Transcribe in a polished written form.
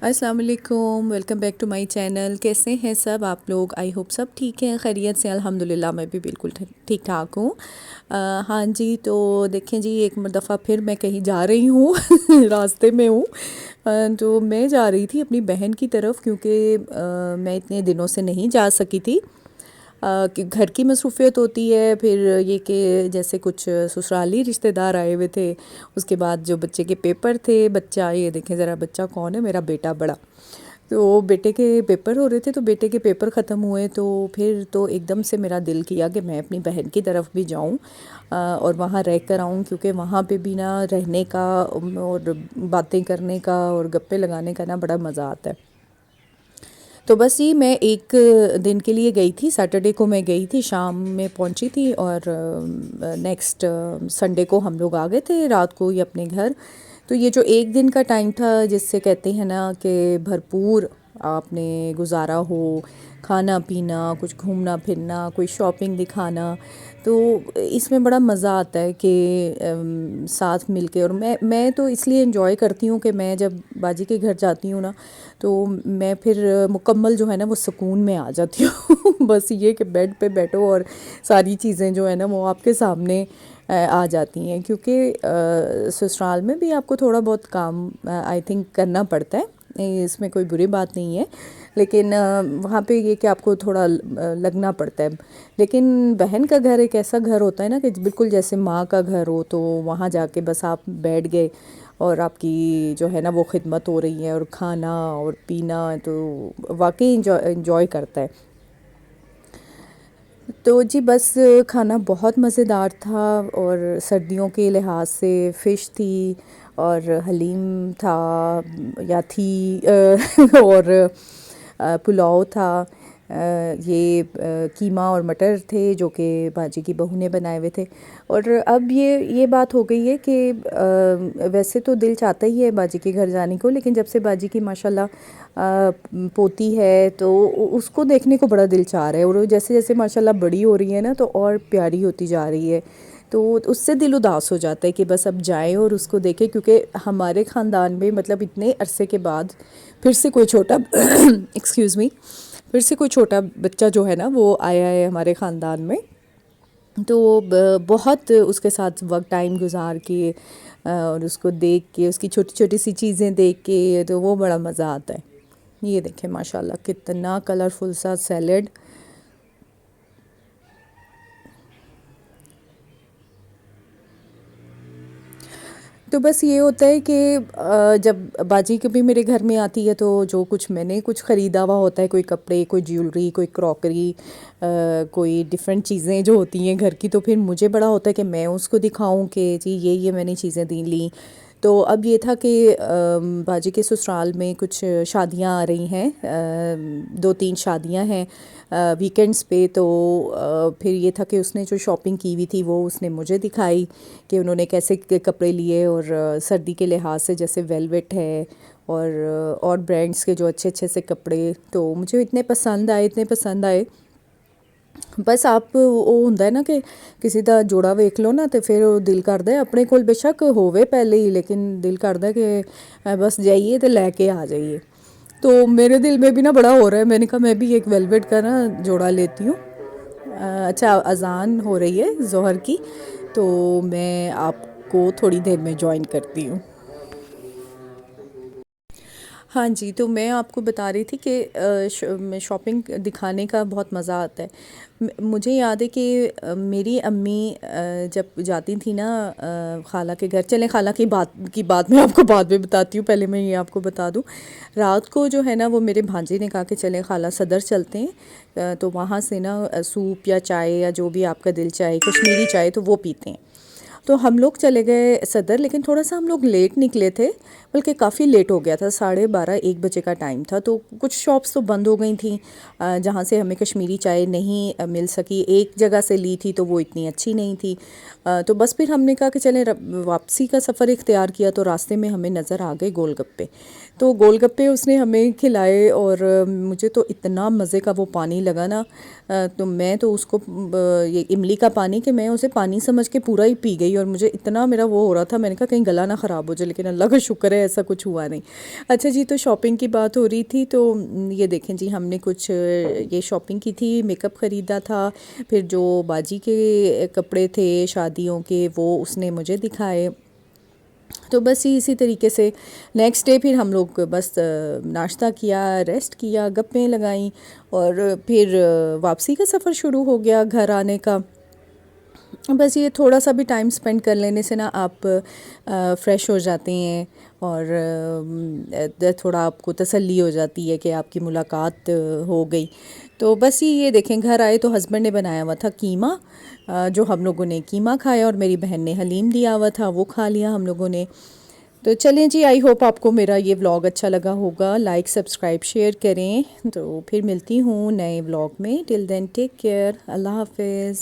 अस्सलाम वालेकुम, welcome back to my channel. कैसे हैं सब आप लोग? आई होप सब ठीक हैं, खैरियत से। अल्हम्दुलिल्लाह मैं भी बिल्कुल ठीक ठाक हूँ। हाँ जी, तो देखें जी, एक दफ़ा फिर मैं कहीं जा रही हूँ रास्ते में हूँ। तो मैं जा रही थी अपनी बहन की तरफ, क्योंकि मैं इतने दिनों से नहीं जा सकी थी। कि घर की मसरूफ़ियत होती है, फिर ये कि जैसे कुछ ससुराली रिश्तेदार आए हुए थे, उसके बाद जो बच्चे के पेपर थे, बच्चा, ये देखें ज़रा बच्चा कौन है, मेरा बेटा बड़ा। तो बेटे के पेपर हो रहे थे, तो बेटे के पेपर ख़त्म हुए, तो फिर तो एकदम से मेरा दिल किया कि मैं अपनी बहन की तरफ भी जाऊं और वहाँ रह कर आऊँ, क्योंकि वहाँ पे भी ना रहने का और बातें करने का और गप्पे लगाने का ना बड़ा मज़ा आता है। तो बस ये मैं एक दिन के लिए गई थी, सैटरडे को मैं गई थी, शाम में पहुंची थी, और नेक्स्ट संडे को हम लोग आ गए थे रात को ही अपने घर। तो ये जो एक दिन का टाइम था, जिससे कहते हैं ना कि भरपूर आपने गुजारा हो, खाना पीना, कुछ घूमना फिरना, कोई शॉपिंग दिखाना, तो इसमें बड़ा मज़ा आता है कि साथ मिलके। और मैं तो इसलिए एंजॉय करती हूँ कि मैं जब बाजी के घर जाती हूँ ना, तो मैं फिर मुकम्मल जो है ना वो सुकून में आ जाती हूँ बस ये कि बेड पे बैठो और सारी चीज़ें जो है ना वो आपके सामने आ जाती हैं, क्योंकि ससुराल में भी आपको थोड़ा बहुत काम आई थिंक करना पड़ता है, इसमें कोई बुरी बात नहीं है, लेकिन वहाँ पे ये कि आपको थोड़ा लगना पड़ता है। लेकिन बहन का घर एक ऐसा घर होता है ना कि बिल्कुल जैसे माँ का घर हो, तो वहाँ जाके बस आप बैठ गए और आपकी जो है ना वो खिदमत हो रही है, और खाना और पीना, तो वाकई इंजॉय करता है। तो जी बस खाना बहुत मज़ेदार था, और सर्दियों के लिहाज से फ़िश थी, और हलीम था या थी और पुलाव था, कीमा और मटर थे जो कि बाजी की बहू ने बनाए हुए थे। और अब ये बात हो गई है कि वैसे तो दिल चाहता ही है बाजी के घर जाने को, लेकिन जब से बाजी की माशाल्लाह पोती है, तो उसको देखने को बड़ा दिल चाह रहा है, और वो जैसे जैसे माशाल्लाह बड़ी हो रही है ना, तो और प्यारी होती जा रही है। तो उससे दिल उदास हो जाता है कि बस अब जाएं और उसको देखें, क्योंकि हमारे ख़ानदान में मतलब इतने अरसे के बाद फिर से कोई छोटा एक्सक्यूज़ मी, फिर से कोई छोटा बच्चा जो है ना वो आया है हमारे ख़ानदान में। तो बहुत उसके साथ वक्त टाइम गुजार के और उसको देख के, उसकी छोटी छोटी सी चीज़ें देख के, तो वो बड़ा मज़ा आता है। ये देखें माशाल्लाह कितना कलरफुल सा सैलेड। तो बस ये होता है कि जब बाजी कभी मेरे घर में आती है, तो जो कुछ मैंने कुछ ख़रीदा हुआ होता है, कोई कपड़े, कोई ज्वेलरी, कोई क्रॉकरी, कोई डिफरेंट चीज़ें जो होती हैं घर की, तो फिर मुझे बड़ा होता है कि मैं उसको दिखाऊं कि जी ये मैंने चीज़ें दी ली। तो अब ये था कि बाजी के ससुराल में कुछ शादियां आ रही हैं, दो तीन शादियां हैं वीकेंड्स पे। तो फिर ये था कि उसने जो शॉपिंग की हुई थी वो उसने मुझे दिखाई कि उन्होंने कैसे कपड़े लिए, और सर्दी के लिहाज से जैसे वेलवेट है और ब्रांड्स के जो अच्छे अच्छे से कपड़े, तो मुझे इतने पसंद आए, इतने पसंद आए। बस आप वो ਹੁੰਦਾ है ना कि किसी ਦਾ ਜੋੜਾ ਵੇਖ ਲਓ ਨਾ, ਤੇ ਫਿਰ ਉਹ ਦਿਲ ਕਰਦਾ ਹੈ ਆਪਣੇ ਕੋਲ ਬੇਸ਼ੱਕ ਹੋਵੇ ਪਹਿਲੇ ही, लेकिन दिल करता है कि बस जाइए तो लेके आ जाइए। तो मेरे दिल में भी ना बड़ा हो रहा है, मैंने कहा मैं भी एक वेलवेट का ना जोड़ा लेती हूँ। अच्छा, अज़ान हो रही है ज़ोहर की, तो मैं आपको थोड़ी देर में जॉइन करती हूँ। हाँ जी, तो मैं आपको बता रही थी कि शॉपिंग दिखाने का बहुत मज़ा आता है। मुझे याद है कि मेरी अम्मी जब जाती थी ना खाला के घर, चलें खाला की बात मैं आपको बाद में बताती हूँ, पहले मैं ये आपको बता दूँ। रात को जो है ना वो मेरे भांजे ने कहा कि चलें खाला सदर चलते हैं, तो वहाँ से ना सूप या चाय या जो भी आपका दिल चाहे, कश्मीरी चाय, तो वो पीते हैं। तो हम लोग चले गए सदर, लेकिन थोड़ा सा हम लोग लेट निकले थे, बल्कि काफ़ी लेट हो गया था, 12:30 1 बजे का टाइम था। तो कुछ शॉप्स तो बंद हो गई थी जहाँ से हमें कश्मीरी चाय नहीं मिल सकी। एक जगह से ली थी तो वो इतनी अच्छी नहीं थी। तो बस फिर हमने कहा कि चलें, वापसी का सफ़र इख्तियार किया, तो रास्ते में हमें नज़र आ गए गोलगप्पे। तो गोलगप्पे उसने हमें खिलाए, और मुझे तो इतना मज़े का वो पानी लगा ना, तो मैं तो उसको ये इमली का पानी, कि मैं उसे पानी समझ के पूरा ही पी गई, आई और मुझे इतना मेरा वो हो रहा था, मैंने कहा कहीं गला ना ख़राब हो जाए, लेकिन अल्लाह का शुक्र है ऐसा कुछ हुआ नहीं। अच्छा जी, तो शॉपिंग की बात हो रही थी, तो ये देखें जी, हमने कुछ ये शॉपिंग की थी, मेकअप ख़रीदा था, फिर जो बाजी के कपड़े थे शादियों के वो उसने मुझे दिखाए। तो बस ही इसी तरीके से नेक्स्ट डे फिर हम लोग बस नाश्ता किया, रेस्ट किया, गप्पें लगाईं, और फिर वापसी का सफ़र शुरू हो गया घर आने का। बस ये थोड़ा सा भी टाइम स्पेंड कर लेने से ना आप फ्रेश हो जाते हैं, और थोड़ा आपको तसल्ली हो जाती है कि आपकी मुलाकात हो गई। तो बस ये देखें, घर आए तो हस्बैंड ने बनाया हुआ था कीमा, जो हम लोगों ने कीमा खाया, और मेरी बहन ने हलीम दिया हुआ था, वो खा लिया हम लोगों ने। तो चलें जी, आई होप आपको मेरा ये व्लॉग अच्छा लगा होगा। लाइक सब्सक्राइब शेयर करें। तो फिर मिलती हूँ नए व्लॉग में। टिल देन टेक केयर, अल्लाह हाफिज़।